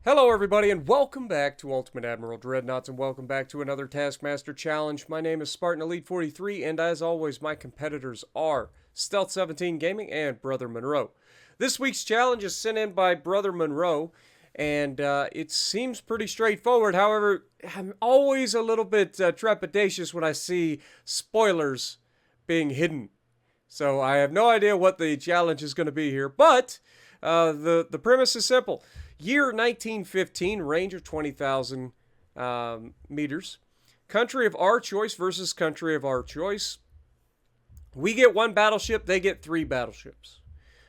Hello everybody and welcome back to Ultimate Admiral Dreadnoughts and welcome back to another Taskmaster challenge. My name is Spartan Elite 43 and as always my competitors are Stealth 17 Gaming and Brother Monroe. This week's challenge is sent in by Brother Monroe and it seems pretty straightforward. However, I'm always a little bit trepidatious when I see spoilers being hidden. So I have no idea what the challenge is going to be here, but the premise is simple. Year 1915, range of 20,000 meters. Country of our choice versus country of our choice. We get one battleship, they get 3 battleships.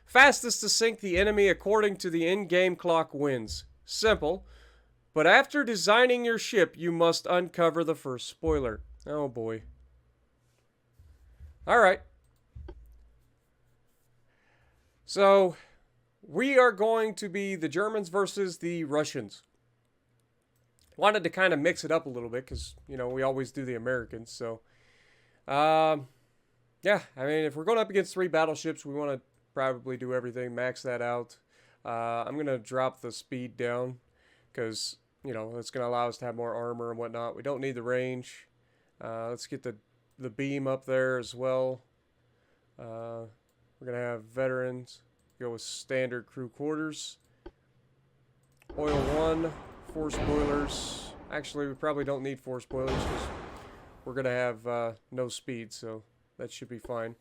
Fastest to sink the enemy according to the in-game clock wins. Simple. But after designing your ship, you must uncover the first spoiler. Oh boy. Alright. So we are going to be the Germans versus the Russians. Wanted to kind of mix it up a little bit because, you know, we always do the Americans. So, yeah, I mean, if we're going up against 3 battleships, we want to probably do everything, max that out. I'm going to drop the speed down because, you know, that's going to allow us to have more armor and whatnot. We don't need the range. Let's get the beam up there as well. We're going to have veterans. Go with standard crew quarters. Oil 1, 4 spoilers. Actually, we probably don't need 4 spoilers because we're going to have no speed, so that should be fine.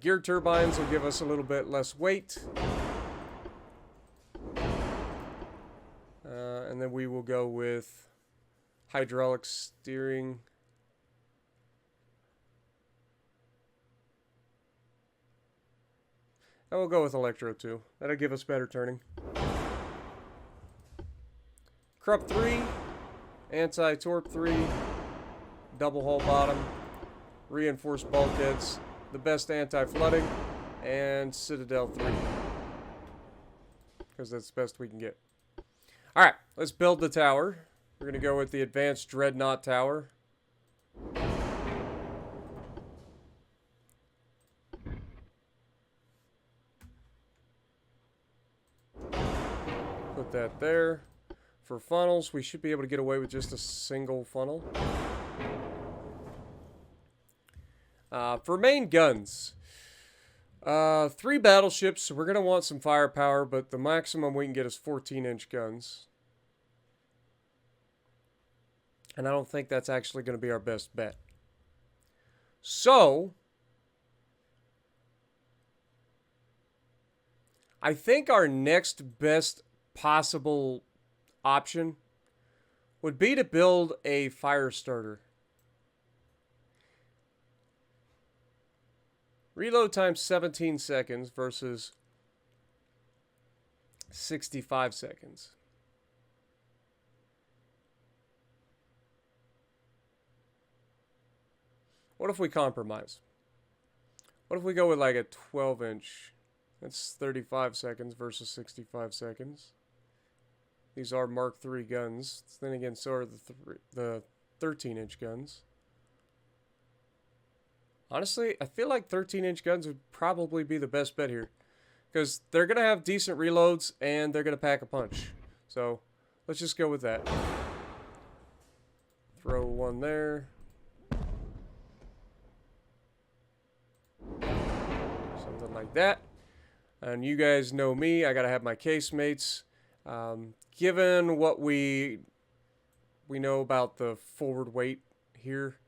Geared turbines will give us a little bit less weight. And then we will go with hydraulic steering. And we'll go with electro too. That'll give us better turning. Krupp 3, anti-torp 3, double hull bottom, reinforced bulkheads, the best anti-flooding, and Citadel 3. Because that's the best we can get. Alright, let's build the tower. We're going to go with the Advanced Dreadnought Tower. Put that there. For funnels, we should be able to get away with just a single funnel. For main guns, 3 battleships, so we're going to want some firepower, but the maximum we can get is 14-inch guns. And I don't think that's actually going to be our best bet. So I think our next best possible option would be to build a fire starter. Reload time 17 seconds versus 65 seconds. What if we compromise? What if we go with like a 12-inch? That's 35 seconds versus 65 seconds. These are Mark III guns. Then again, so are the 13-inch guns. Honestly, I feel like 13-inch guns would probably be the best bet here. Because they're going to have decent reloads, and they're going to pack a punch. So, let's just go with that. Throw one there. Something like that. And you guys know me, I got to have my casemates. Given what we know about the forward weight here,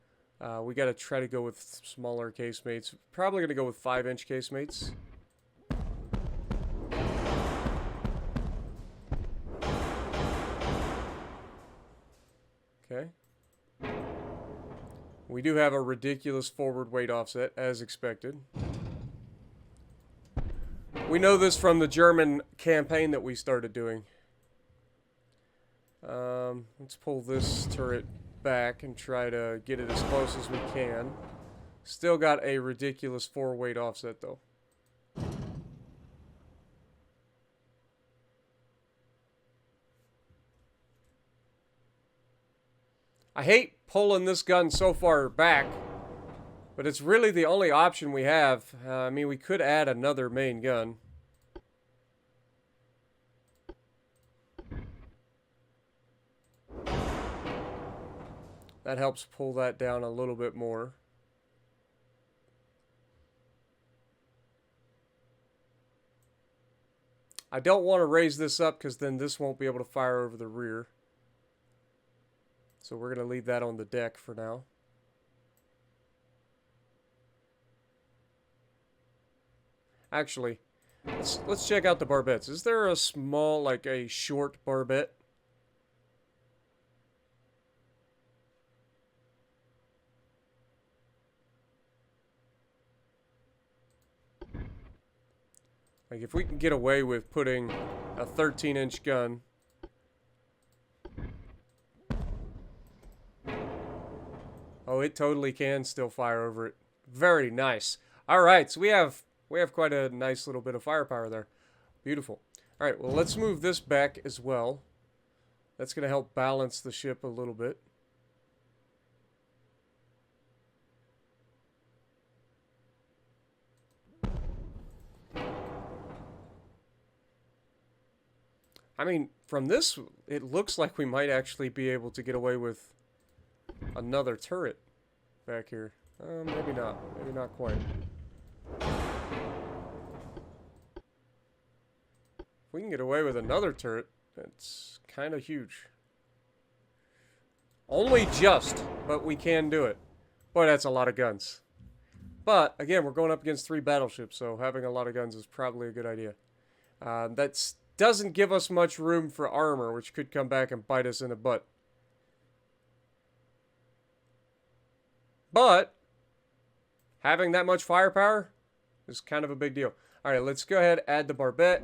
we got to try to go with smaller casemates. Probably going to go with 5-inch casemates. Okay. We do have a ridiculous forward weight offset, as expected. We know this from the German campaign that we started doing. Let's pull this turret back and try to get it as close as we can. Still got a ridiculous 4-weight offset though. I hate pulling this gun so far back, but it's really the only option we have. I mean, we could add another main gun. That helps pull that down a little bit more. I don't want to raise this up because then this won't be able to fire over the rear. So we're going to leave that on the deck for now. Actually, let's check out the barbettes. Is there a small, like a short barbette? Like if we can get away with putting a 13-inch gun. Oh, it totally can still fire over it. Very nice. All right, so we have quite a nice little bit of firepower there. Beautiful. All right, well, let's move this back as well. That's going to help balance the ship a little bit. I mean, from this, it looks like we might actually be able to get away with another turret back here. Maybe not. Maybe not quite. If we can get away with another turret, that's kind of huge. Only just, but we can do it. Boy, that's a lot of guns. But, again, we're going up against 3 battleships, so having a lot of guns is probably a good idea. That doesn't give us much room for armor, which could come back and bite us in the butt. But having that much firepower is kind of a big deal. All right, let's go ahead and add the barbette.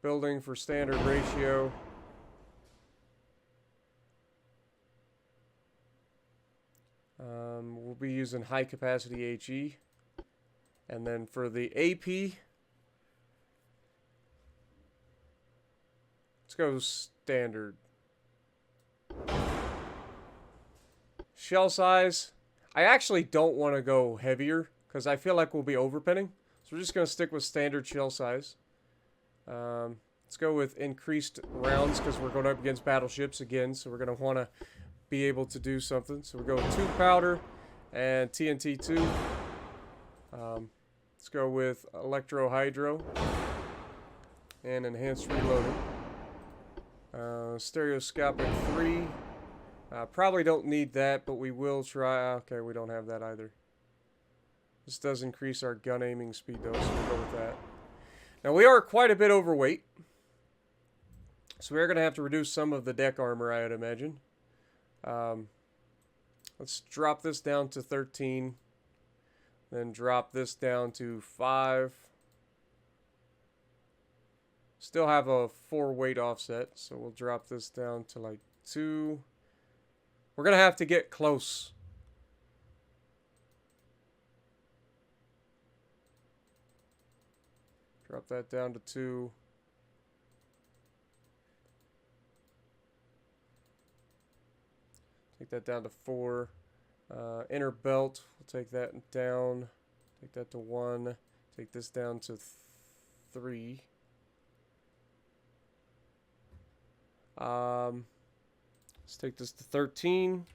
Building for standard ratio. We'll be using high capacity HE. And then for the AP, let's go standard. Shell size, I actually don't want to go heavier because I feel like we'll be overpinning. So we're just going to stick with standard shell size. Let's go with increased rounds because we're going up against battleships again. So we're going to want to be able to do something. So we're going 2 powder and TNT 2. Let's go with electro hydro and enhanced reloading. Stereoscopic 3. Probably don't need that, but we will try. Okay, we don't have that either. This does increase our gun aiming speed though, so we'll go with that. Now we are quite a bit overweight, so we're going to have to reduce some of the deck armor, I would imagine. Let's drop this down to 13. Then drop this down to 5. Still have a 4 weight offset, so we'll drop this down to like 2. We're going to have to get close. Drop that down to 2. Take that down to 4. Inner belt, we'll take that down. Take that to 1. Take this down to 3. Let's take this to 13.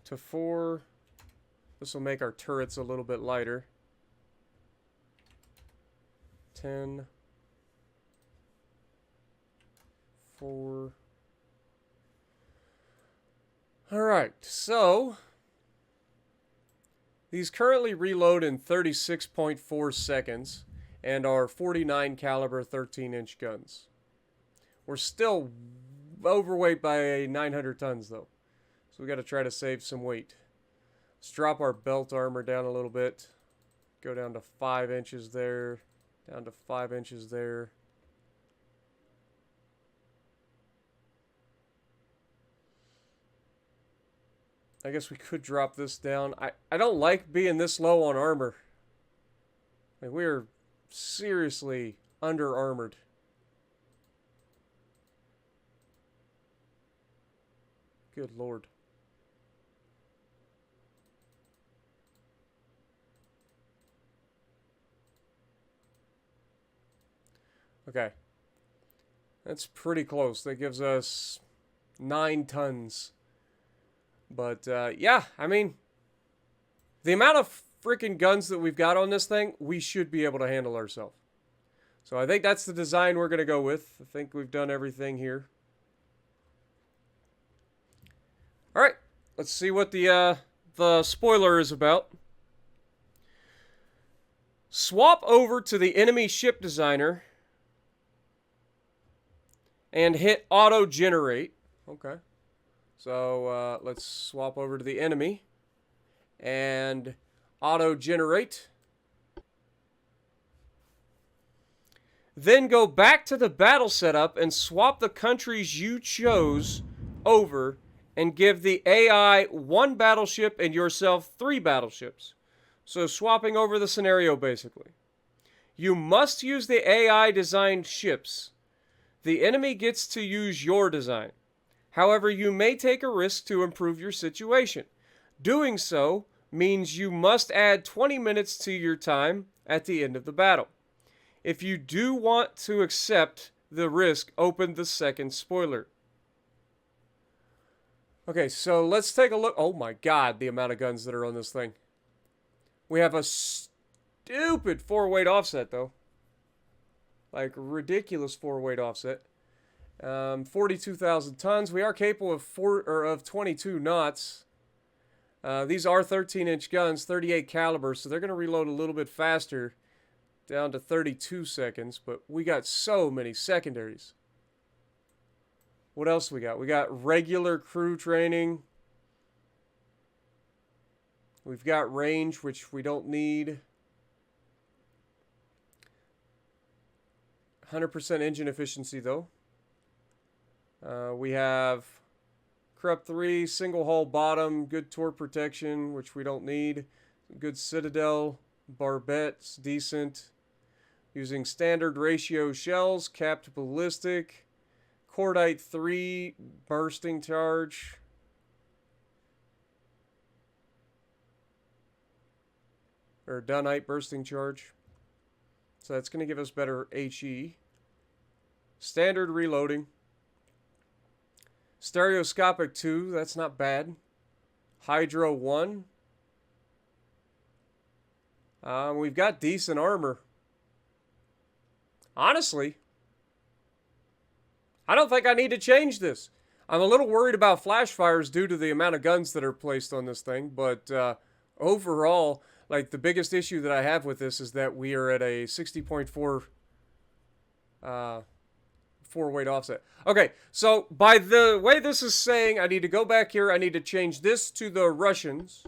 To 4. This will make our turrets a little bit lighter. 10. 4. Alright, so these currently reload in 36.4 seconds and are 49 caliber 13-inch guns. We're still overweight by 900 tons though, so we got to try to save some weight. Let's drop our belt armor down a little bit. Go down to 5 inches there, down to 5 inches there. I guess we could drop this down. I don't like being this low on armor. Like, we're seriously under-armored. Good Lord. Okay. That's pretty close. That gives us 9 tons. But, yeah, I mean, the amount of freaking guns that we've got on this thing, we should be able to handle ourselves. So I think that's the design we're going to go with. I think we've done everything here. All right, let's see what the spoiler is about. Swap over to the enemy ship designer and hit auto generate. Okay. So let's swap over to the enemy and auto generate. Then go back to the battle setup and swap the countries you chose over and give the AI 1 battleship and yourself 3 battleships. So swapping over the scenario basically. You must use the AI designed ships. The enemy gets to use your design. However, you may take a risk to improve your situation. Doing so means you must add 20 minutes to your time at the end of the battle. If you do want to accept the risk, open the second spoiler. Okay, so let's take a look. Oh my god, the amount of guns that are on this thing. We have a stupid 4-weight offset, though. Like, ridiculous 4-weight offset. 42,000 tons. We are capable of 22 knots. These are 13-inch guns, 38 caliber, so they're going to reload a little bit faster, down to 32 seconds. But we got so many secondaries. What else we got? We got regular crew training. We've got range, which we don't need. 100% engine efficiency, though. We have Corrupt 3, single hull bottom, good torque protection, which we don't need. Good Citadel, barbettes, decent. Using standard ratio shells, capped ballistic. Cordite 3, bursting charge. Or Dunite bursting charge. So that's going to give us better HE. Standard reloading. Stereoscopic 2, that's not bad. Hydro 1. We've got decent armor. Honestly, I don't think I need to change this. I'm a little worried about flash fires due to the amount of guns that are placed on this thing, but overall, like, the biggest issue that I have with this is that we are at a 60.4 4-weight offset. Okay, so by the way this is saying, I need to go back here. I need to change this to the Russians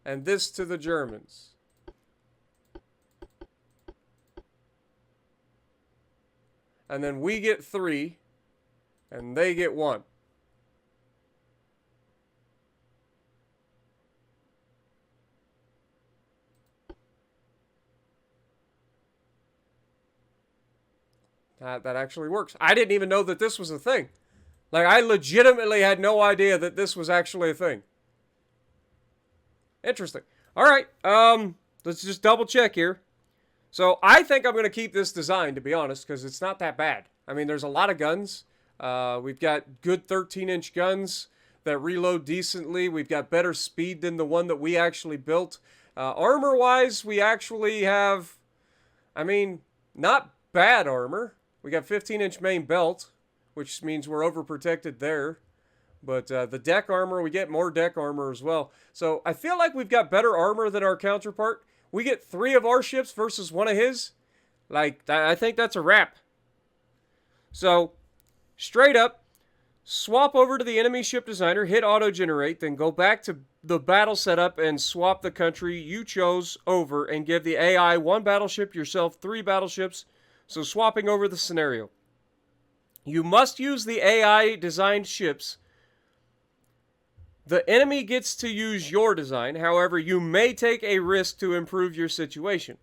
and this to the Germans. And then we get 3 and they get 1. That actually works. I didn't even know that this was a thing. Like, I legitimately had no idea that this was actually a thing. Interesting. All right, let's just double check here. So I think I'm going to keep this design, to be honest, because it's not that bad. I mean, there's a lot of guns. We've got good 13-inch guns that reload decently. We've got better speed than the one that we actually built. Armor-wise, we actually have, I mean, not bad armor. We got 15-inch main belt, which means we're overprotected there. But the deck armor, we get more deck armor as well. So I feel like we've got better armor than our counterpart. We get 3 of our ships versus 1 of his. Like, I think that's a wrap. So, straight up, swap over to the enemy ship designer, hit auto-generate, then go back to the battle setup and swap the country you chose over and give the AI 1 battleship, yourself 3 battleships. So swapping over the scenario. You must use the AI-designed ships. The enemy gets to use your design. However, you may take a risk to improve your situation.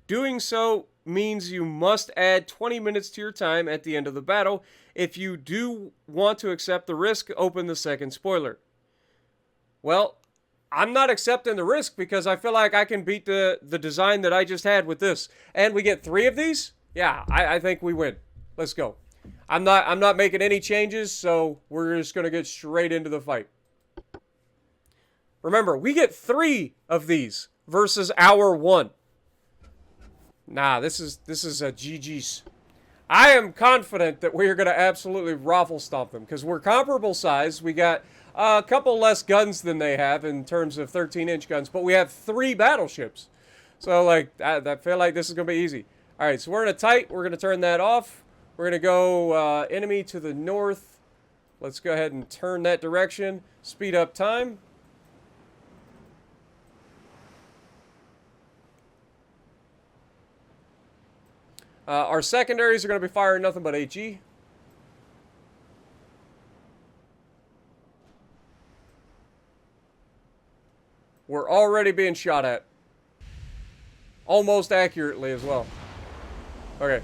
Doing so means you must add 20 minutes to your time at the end of the battle. If you do want to accept the risk, open the second spoiler. Well, I'm not accepting the risk because I feel like I can beat the design that I just had with this. And we get 3 of these? Yeah, I think we win. Let's go. I'm not making any changes, so we're just gonna get straight into the fight. Remember, we get 3 of these versus our 1. Nah, this is a GG's. I am confident that we are going to absolutely raffle stomp them because we're comparable size. We got a couple less guns than they have in terms of 13-inch guns, but we have 3 battleships. So, like, I feel like this is going to be easy. All right, so we're in a tight. We're going to turn that off. We're going to go enemy to the north. Let's go ahead and turn that direction. Speed up time. Our secondaries are going to be firing nothing but HE. We're already being shot at. Almost accurately as well. Okay.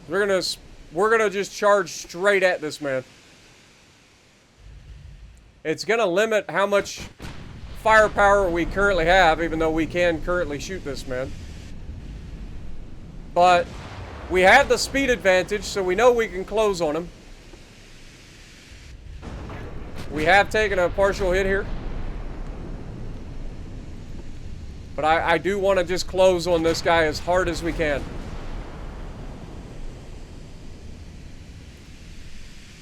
We're gonna just charge straight at this man. It's gonna limit how much firepower we currently have, even though we can currently shoot this man. But we have the speed advantage, so we know we can close on him. We have taken a partial hit here. But I do want to just close on this guy as hard as we can.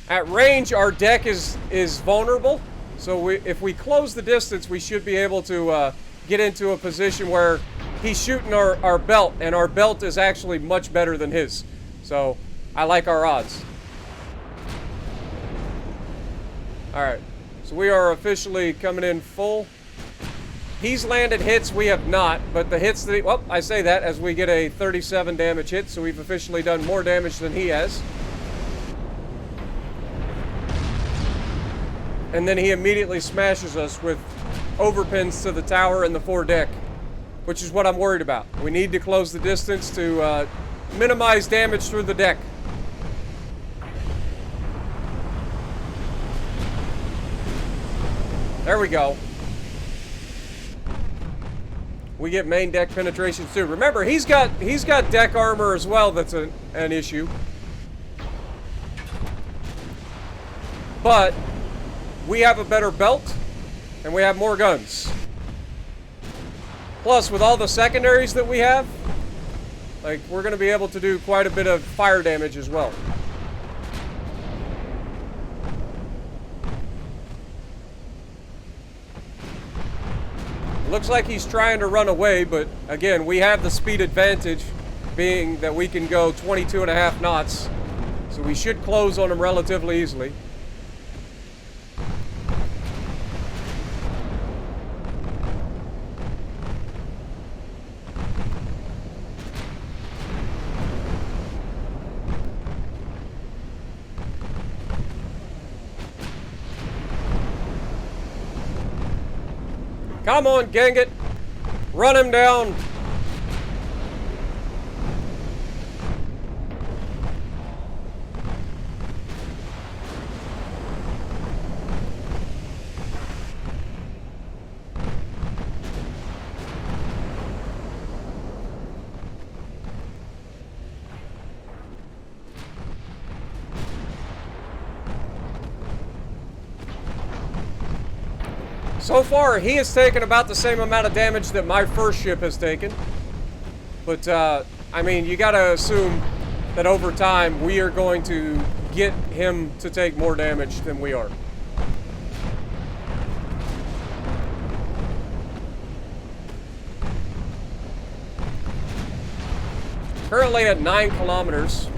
At range, our deck is vulnerable. So if we close the distance, we should be able to get into a position where he's shooting our belt, and our belt is actually much better than his. So I like our odds. Alright, so we are officially coming in full. He's landed hits, we have not, but the hits that he... Well, I say that as we get a 37 damage hit, so we've officially done more damage than he has. And then he immediately smashes us with overpins to the tower and the foredeck, which is what I'm worried about. We need to close the distance to minimize damage through the deck. There we go. We get main deck penetration too. Remember, he's got deck armor as well. That's an issue. But we have a better belt, and we have more guns. Plus, with all the secondaries that we have, like, we're going to be able to do quite a bit of fire damage as well. Looks like he's trying to run away, but again, we have the speed advantage, being that we can go 22.5 knots. So we should close on him relatively easily. Come on, gang it. Run him down. So far, he has taken about the same amount of damage that my first ship has taken. But, I mean, you gotta assume that over time, we are going to get him to take more damage than we are. Currently at 9 kilometers.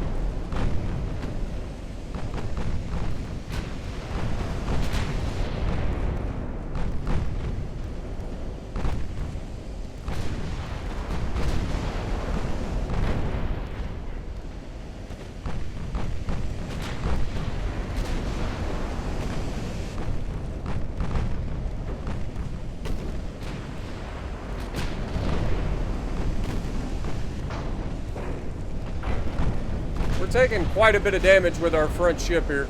Taking quite a bit of damage with our front ship here.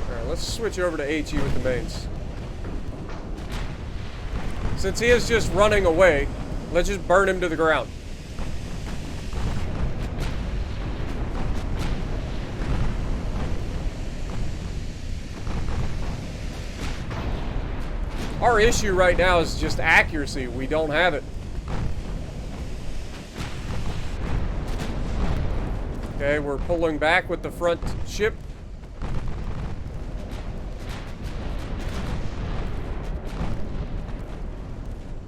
Alright, let's switch over to HE with the mains. Since he is just running away, let's just burn him to the ground. Our issue right now is just accuracy. We don't have it. Okay, we're pulling back with the front ship.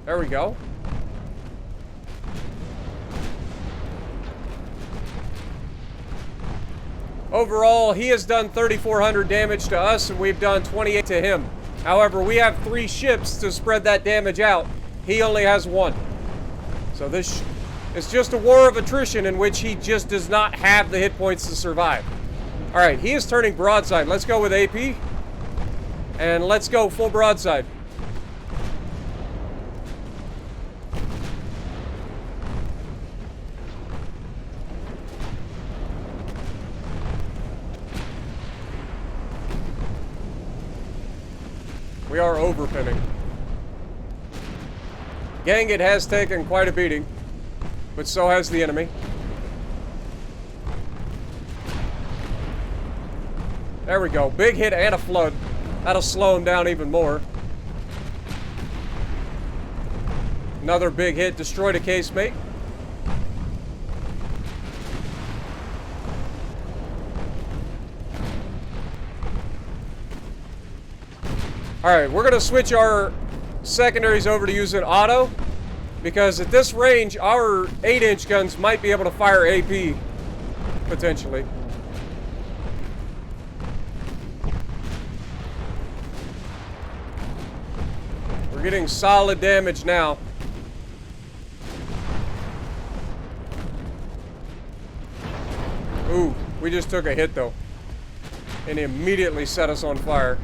There we go. Overall, he has done 3,400 damage to us, and we've done 28 to him. However, we have 3 ships to spread that damage out. He only has 1. So this is just a war of attrition in which he just does not have the hit points to survive. Alright, he is turning broadside. Let's go with AP. And let's go full broadside. We are overpinning. Gang, it has taken quite a beating, but so has the enemy. There we go. Big hit and a flood. That'll slow him down even more. Another big hit. Destroyed a casemate. Alright, we're going to switch our secondaries over to using auto, because at this range, our 8-inch guns might be able to fire AP, potentially. We're getting solid damage now. Ooh, we just took a hit though, and he immediately set us on fire.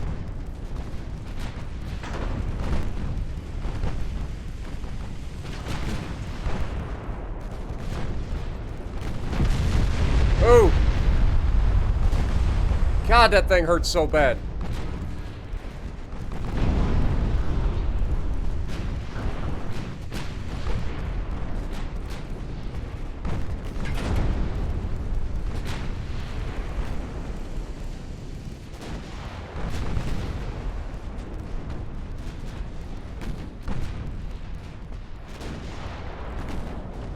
Oh! God, that thing hurts so bad.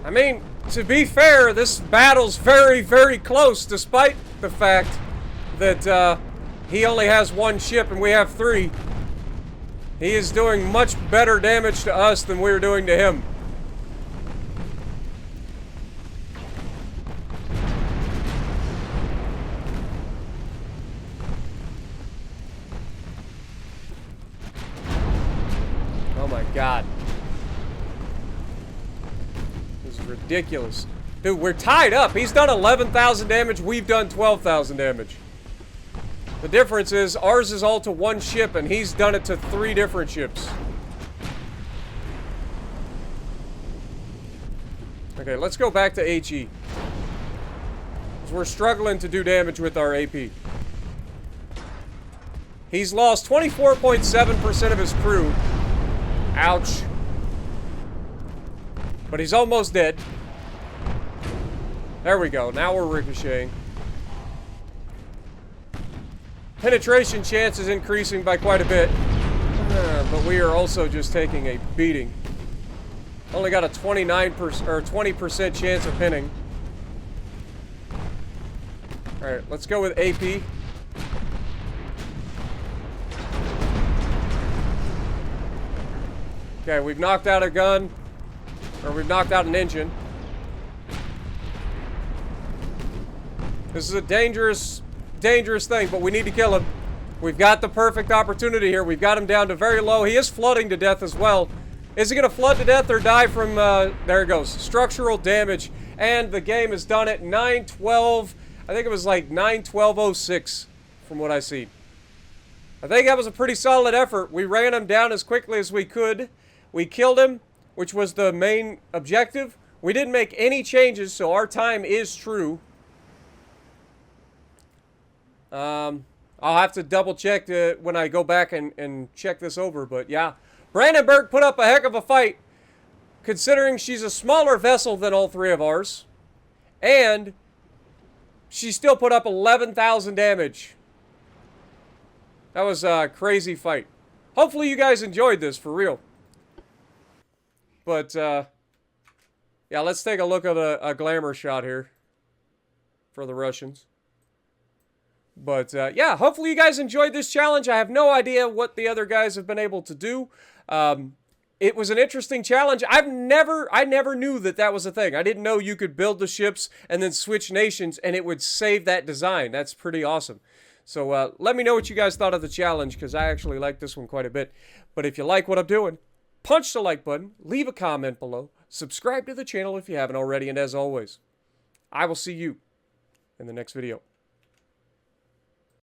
I mean, to be fair, this battle's very, very close, despite the fact that he only has 1 ship and we have 3. He is doing much better damage to us than we're doing to him. Oh my God. Ridiculous. Dude, we're tied up. He's done 11,000 damage. We've done 12,000 damage. The difference is ours is all to 1 ship and he's done it to 3 different ships. Okay, let's go back to HE. Because we're struggling to do damage with our AP. He's lost 24.7% of his crew. Ouch. But he's almost dead. There we go. Now we're ricocheting. Penetration chance is increasing by quite a bit. But we are also just taking a beating. Only got a 29% or 20% chance of pinning. Alright, let's go with AP. Okay, we've knocked out a gun. Or we've knocked out an engine. This is a dangerous, dangerous thing, but we need to kill him. We've got the perfect opportunity here. We've got him down to very low. He is flooding to death as well. Is he going to flood to death or die from, there it goes, structural damage. And the game has done it. 9-12, I think it was like 9-12-06 from what I see. I think that was a pretty solid effort. We ran him down as quickly as we could. We killed him, which was the main objective. We didn't make any changes, so our time is true. I'll have to double check when I go back and check this over, but yeah, Brandenburg put up a heck of a fight, considering she's a smaller vessel than all three of ours. And she still put up 11,000 damage. That was a crazy fight. Hopefully you guys enjoyed this, for real. But, yeah, let's take a look at a glamour shot here for the Russians. But, yeah, hopefully you guys enjoyed this challenge. I have no idea what the other guys have been able to do. It was an interesting challenge. I never knew that was a thing. I didn't know you could build the ships and then switch nations and it would save that design. That's pretty awesome. So let me know what you guys thought of the challenge, because I actually like this one quite a bit. But if you like what I'm doing, punch the like button, leave a comment below, subscribe to the channel if you haven't already, and as always, I will see you in the next video.